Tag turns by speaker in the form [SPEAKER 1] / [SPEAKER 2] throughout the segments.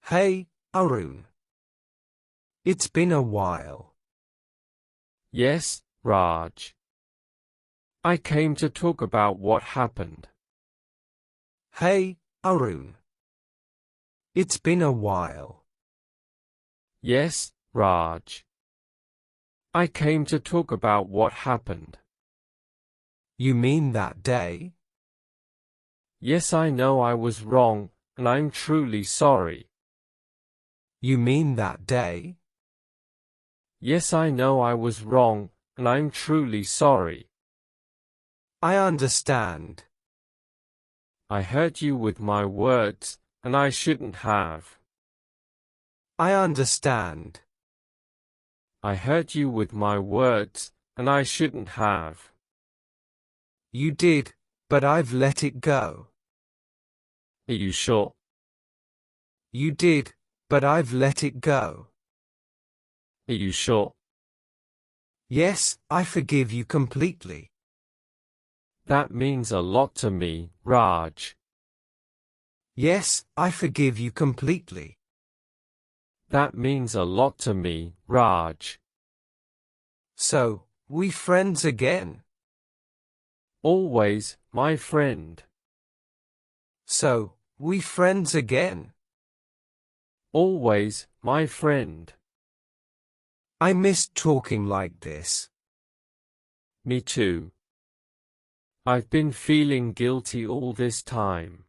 [SPEAKER 1] Hey, Arun. It's been a while.
[SPEAKER 2] Yes, Raj. I came to talk about what happened.
[SPEAKER 1] Hey, Arun. It's been a while.
[SPEAKER 2] Yes, Raj. I came to talk about what happened.
[SPEAKER 1] You mean that day?
[SPEAKER 2] Yes, I know I was wrong, and I'm truly sorry.
[SPEAKER 1] You mean that day?
[SPEAKER 2] Yes, I know I was wrong, and I'm truly sorry.
[SPEAKER 1] I understand.
[SPEAKER 2] I hurt you with my words, and I shouldn't have.
[SPEAKER 1] I understand.
[SPEAKER 2] I hurt you with my words, and I shouldn't have.
[SPEAKER 1] You did, but I've let it go.
[SPEAKER 2] Are you sure?
[SPEAKER 1] You did, but I've let it go.
[SPEAKER 2] Are you sure?
[SPEAKER 1] Yes, I forgive you completely.
[SPEAKER 2] That means a lot to me, Raj.
[SPEAKER 1] Yes, I forgive you completely.
[SPEAKER 2] That means a lot to me, Raj.
[SPEAKER 1] So, we friends again?
[SPEAKER 2] Always, my friend.
[SPEAKER 1] So, we friends again?
[SPEAKER 2] Always, my friend.
[SPEAKER 1] I missed talking like this.
[SPEAKER 2] Me too. I've been feeling guilty all this time.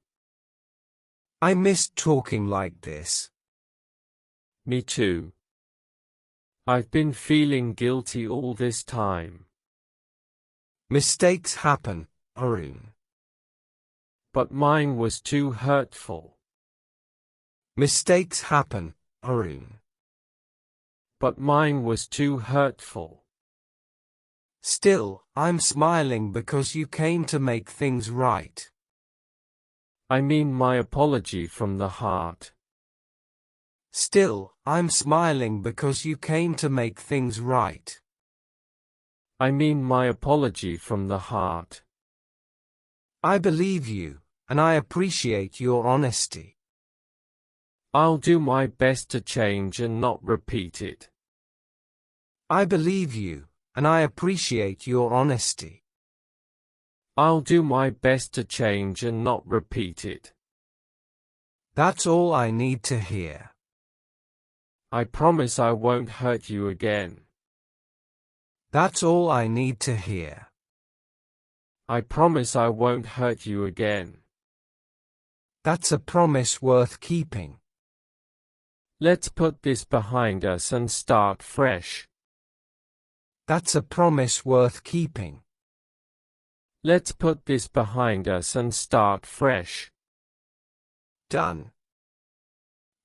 [SPEAKER 1] I missed talking like this.
[SPEAKER 2] Me too. I've been feeling guilty all this time.
[SPEAKER 1] Mistakes happen, Arun.
[SPEAKER 2] But mine was too hurtful.
[SPEAKER 1] Mistakes happen, Arun.
[SPEAKER 2] But mine was too hurtful.
[SPEAKER 1] Still, I'm smiling because you came to make things right.
[SPEAKER 2] I mean my apology from the heart.
[SPEAKER 1] Still, I'm smiling because you came to make things right.
[SPEAKER 2] I mean my apology from the heart.
[SPEAKER 1] I believe you, and I appreciate your honesty.
[SPEAKER 2] I'll do my best to change and not repeat it.
[SPEAKER 1] I believe you, and I appreciate your honesty.
[SPEAKER 2] I'll do my best to change and not repeat it.
[SPEAKER 1] That's all I need to hear.
[SPEAKER 2] I promise I won't hurt you again.
[SPEAKER 1] That's all I need to hear.
[SPEAKER 2] I promise I won't hurt you again.
[SPEAKER 1] That's a promise worth keeping.
[SPEAKER 2] Let's put this behind us and start fresh.
[SPEAKER 1] That's a promise worth keeping.
[SPEAKER 2] Let's put this behind us and start fresh.
[SPEAKER 1] Done.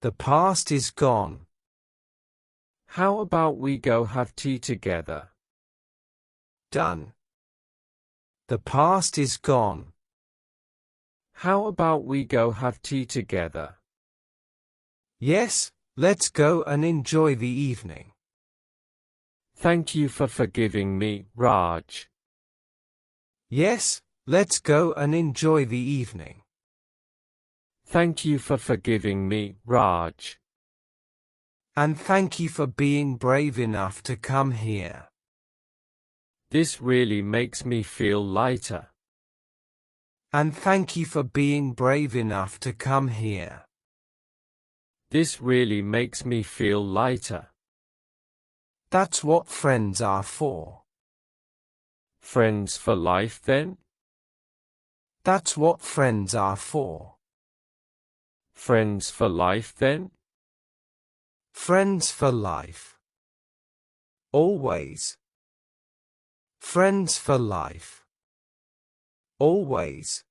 [SPEAKER 1] The past is gone.
[SPEAKER 2] How about we go have tea together?
[SPEAKER 1] Done. The past is gone.
[SPEAKER 2] How about we go have tea together?
[SPEAKER 1] Yes, let's go and enjoy the evening.
[SPEAKER 2] Thank you for forgiving me, Raj.
[SPEAKER 1] Yes, let's go and enjoy the evening.
[SPEAKER 2] Thank you for forgiving me, Raj.
[SPEAKER 1] And thank you for being brave enough to come here.
[SPEAKER 2] This really makes me feel lighter.
[SPEAKER 1] And thank you for being brave enough to come here.
[SPEAKER 2] This really makes me feel lighter.
[SPEAKER 1] That's what friends are for.
[SPEAKER 2] Friends for life then?
[SPEAKER 1] That's what friends are for.
[SPEAKER 2] Friends for life then?
[SPEAKER 1] Friends for life. Always. Friends for life. Always.